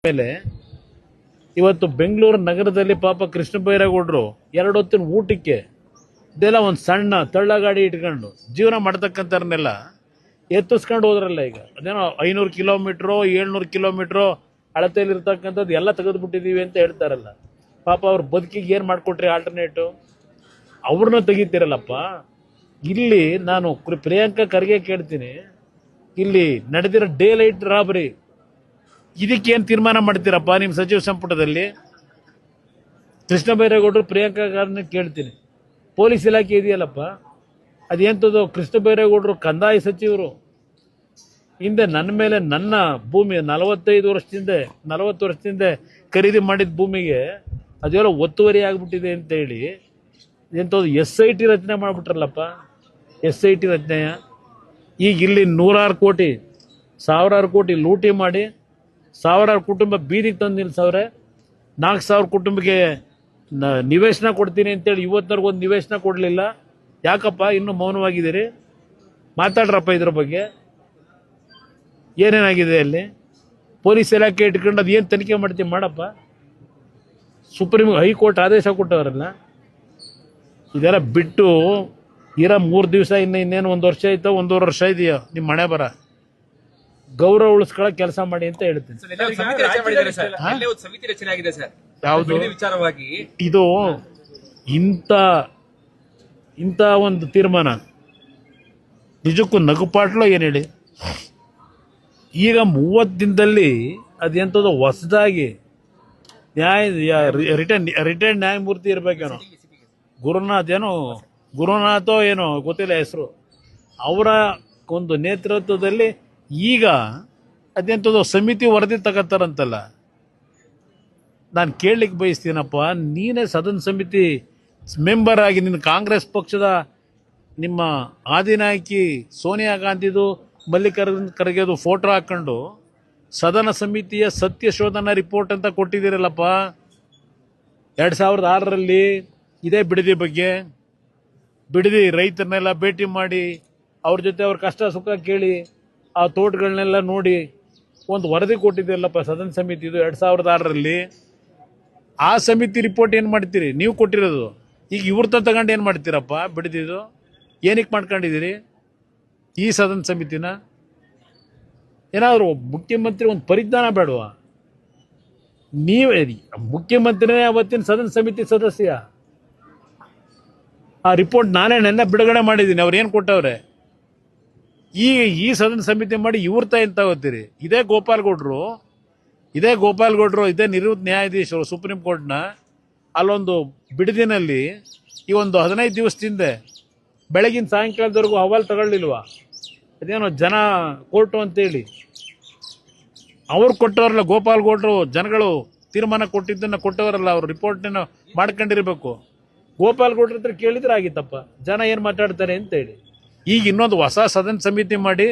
ಮೇಲೆ ಇವತ್ತು ಬೆಂಗಳೂರು ನಗರದಲ್ಲಿ ಪಾಪ ಕೃಷ್ಣ ಬೈರೇಗೌಡರು 2 ಹೊತ್ತಿನ ಊಟಕ್ಕೆ ಇದೆಲ್ಲ ಒಂದು ಸಣ್ಣ ತಳ್ಳ ಗಾಡಿ ಇಟ್ಕೊಂಡು ಜೀವನ ಮಾಡ್ತಕ್ಕಂಥವ್ರನ್ನೆಲ್ಲ ಎತ್ತಿಸ್ಕೊಂಡು ಹೋದ್ರಲ್ಲ. ಈಗ ಅದೇನೋ 500 ಕಿಲೋಮೀಟ್ರೋ 700 ಕಿಲೋಮೀಟ್ರೋ ಅಳತೆಯಲ್ಲಿರ್ತಕ್ಕಂಥದ್ದು ಎಲ್ಲ ತೆಗೆದುಬಿಟ್ಟಿದ್ದೀವಿ ಅಂತ ಹೇಳ್ತಾರಲ್ಲ. ಪಾಪ ಅವ್ರ ಬದುಕಿಗೆ ಏನು ಮಾಡಿಕೊಟ್ರಿ ಆಲ್ಟರ್ನೇಟು? ಅವ್ರನ್ನ ತೆಗಿತೀರಲ್ಲಪ್ಪ. ಇಲ್ಲಿ ನಾನು ಪ್ರಿಯಾಂಕಾ ಖರ್ಗೆ ಕೇಳ್ತೀನಿ, ಇಲ್ಲಿ ನಡೆದಿರೋ ಡೇ ಲೈಟ್ ರಾಬರಿ ಇದಕ್ಕೇನು ತೀರ್ಮಾನ ಮಾಡ್ತೀರಪ್ಪ ನಿಮ್ಮ ಸಚಿವ ಸಂಪುಟದಲ್ಲಿ? ಕೃಷ್ಣ ಬೈರೇಗೌಡರು ಪ್ರಿಯಾಂಕಾ ಖರ್ಗೆ ಕೇಳ್ತೀನಿ, ಪೊಲೀಸ್ ಇಲಾಖೆ ಇದೆಯಲ್ಲಪ್ಪ, ಅದೇಂಥದ್ದು? ಕೃಷ್ಣ ಬೈರೇಗೌಡರು ಕಂದಾಯ ಸಚಿವರು. ಹಿಂದೆ ನನ್ನ ಮೇಲೆ ನನ್ನ ಭೂಮಿ 40 ವರ್ಷದಿಂದ ಖರೀದಿ ಮಾಡಿದ ಭೂಮಿಗೆ ಅದೆಲ್ಲ ಒತ್ತುವರಿ ಆಗ್ಬಿಟ್ಟಿದೆ ಅಂತ ಹೇಳಿ ಎಂಥದ್ದು SIT ರಚನೆ ಮಾಡಿಬಿಟ್ರಲ್ಲಪ್ಪ. SIT ರಚನೆಯ ಈಗ ಇಲ್ಲಿ 100 ಕೋಟಿ 1000 ಕೋಟಿ ಲೂಟಿ ಮಾಡಿ 1000 ಕುಟುಂಬ ಬೀದಿಗೆ ತಂದು ನಿಲ್ಸವ್ರೆ. 4000 ಕುಟುಂಬಕ್ಕೆ ನಿವೇಶನ ಕೊಡ್ತೀನಿ ಅಂತೇಳಿ ಇವತ್ತವರೆಗೂ ಒಂದು ನಿವೇಶನ ಕೊಡಲಿಲ್ಲ. ಯಾಕಪ್ಪ ಇನ್ನೂ ಮೌನವಾಗಿದ್ದೀರಿ? ಮಾತಾಡ್ರಪ್ಪ ಇದ್ರ ಬಗ್ಗೆ. ಏನೇನಾಗಿದೆ ಅಲ್ಲಿ? ಪೊಲೀಸ್ ಇಲಾಖೆ ಇಟ್ಕೊಂಡು ಅದು ಏನು ತನಿಖೆ ಮಾಡ್ತೀವಿ ಮಾಡಪ್ಪ. ಹೈಕೋರ್ಟ್ ಆದೇಶ ಕೊಟ್ಟವರಲ್ಲ. ಇದೆಲ್ಲ ಬಿಟ್ಟು ಇರೋ 3 ದಿವಸ ಇನ್ನೇನು 1 ವರ್ಷ ಆಯ್ತೋ 1.5 ವರ್ಷ ಇದೆಯೋ ನಿಮ್ಮ ಮನೆ ಬರ ಗೌರವ ಉಳಿಸ್ಕೊಳ್ಳೋ ಕೆಲಸ ಮಾಡಿ ಅಂತ ಹೇಳ್ತೀನಿ. ಯಾವುದು ವಿಚಾರವಾಗಿ ಇದು ಇಂಥ ಒಂದು ತೀರ್ಮಾನ ನಿಜಕ್ಕೂ ನಗುಪಾಟ್ಲು ಏನು ಹೇಳಿ? ಈಗ 30 ದಿನದಲ್ಲಿ ಅದೆಂಥದ್ದು ಹೊಸದಾಗಿ ರಿಟೈರ್ಡ್ ನ್ಯಾಯಮೂರ್ತಿ ಇರಬೇಕೇನೋ, ಗುರುನಾಥೋ ಏನೋ ಗೊತ್ತಿಲ್ಲ ಹೆಸರು, ಅವರ ಒಂದು ನೇತೃತ್ವದಲ್ಲಿ ಈಗ ಅದೆಂಥದ್ದು ಸಮಿತಿ ವರದಿ ತಗೋತಾರಂತಲ್ಲ. ನಾನು ಕೇಳಲಿಕ್ಕೆ ಬಯಸ್ತೀನಪ್ಪ, ನೀನೇ ಸದನ ಸಮಿತಿ ಮೆಂಬರ್ ಆಗಿ ನಿನ್ನ ಕಾಂಗ್ರೆಸ್ ಪಕ್ಷದ ನಿಮ್ಮ ಆದಿನಾಯಕಿ ಸೋನಿಯಾ ಗಾಂಧಿದು ಮಲ್ಲಿಕಾರ್ಜುನ್ ಖರ್ಗೆದು ಫೋಟೋ ಹಾಕ್ಕೊಂಡು ಸದನ ಸಮಿತಿಯ ಸತ್ಯ ಶೋಧನಾ ರಿಪೋರ್ಟ್ ಅಂತ ಕೊಟ್ಟಿದ್ದೀರಲ್ಲಪ್ಪ 2006ರಲ್ಲಿ. ಇದೇ ಬಿಡದಿ ಬಗ್ಗೆ, ಬಿಡದಿ ರೈತರನ್ನೆಲ್ಲ ಭೇಟಿ ಮಾಡಿ ಅವ್ರ ಜೊತೆ ಅವ್ರ ಕಷ್ಟ ಸುಖ ಕೇಳಿ ಆ ತೋಟಗಳನ್ನೆಲ್ಲ ನೋಡಿ ಒಂದು ವರದಿ ಕೊಟ್ಟಿದ್ದೀರಲ್ಲಪ್ಪ ಸದನ ಸಮಿತಿದು 2006ರಲ್ಲಿ. ಆ ಸಮಿತಿ ರಿಪೋರ್ಟ್ ಏನು ಮಾಡ್ತೀರಿ? ನೀವು ಕೊಟ್ಟಿರೋದು. ಈಗ ಇವ್ರ ತಗೊಂಡು ಏನು ಮಾಡ್ತೀರಪ್ಪ? ಬಿಡದಿದ್ದು ಏನಕ್ಕೆ ಮಾಡ್ಕೊಂಡಿದ್ದೀರಿ ಈ ಸದನ ಸಮಿತಿನ? ಏನಾದರೂ ಮುಖ್ಯಮಂತ್ರಿ ಒಂದು ಪರಿಜ್ಞಾನ ಬೇಡವಾ? ನೀವೇ ಮುಖ್ಯಮಂತ್ರಿನೇ ಅವತ್ತಿನ ಸದನ ಸಮಿತಿ ಸದಸ್ಯ. ಆ ರಿಪೋರ್ಟ್ ನಾನೇ ನೆನ್ನೆ ಬಿಡುಗಡೆ ಮಾಡಿದ್ದೀನಿ. ಅವ್ರು ಏನು ಕೊಟ್ಟವ್ರೆ? ಈ ಸದನ ಸಮಿತಿ ಮಾಡಿ ಇವ್ರ ಏನು ತಗೋತೀರಿ? ಇದೇ ಗೋಪಾಲ್ ಗೌಡ್ರು ಇದೇ ನಿವೃತ್ತ ನ್ಯಾಯಾಧೀಶರು ಸುಪ್ರೀಂ ಕೋರ್ಟ್ನ ಅಲ್ಲೊಂದು ಬಿಡದಿನಲ್ಲಿ ಈ ಒಂದು 15 ದಿವಸದಿಂದ ಬೆಳಗಿನ ಸಾಯಂಕಾಲದವರೆಗೂ ಹವಾಲು ತಗೊಳ್ಳಿಲ್ವಾ? ಅದೇನೋ ಜನ ಕೋರ್ಟು ಅಂತೇಳಿ ಅವ್ರು ಕೊಟ್ಟವರಲ್ಲ. ಗೋಪಾಲ್ ಗೌಡ್ರು ಜನಗಳು ತೀರ್ಮಾನ ಕೊಟ್ಟಿದ್ದನ್ನು ಕೊಟ್ಟವರಲ್ಲ, ಅವ್ರು ರಿಪೋರ್ಟನ್ನು ಮಾಡ್ಕೊಂಡಿರ್ಬೇಕು. ಗೋಪಾಲ್ ಗೌಡ್ರ ಹತ್ರ ಕೇಳಿದ್ರೆ ಆಗಿತ್ತಪ್ಪ ಜನ ಏನು ಮಾತಾಡ್ತಾರೆ ಅಂತೇಳಿ. ಈಗ ಇನ್ನೊಂದು ಹೊಸ ಸದನ ಸಮಿತಿ ಮಾಡಿ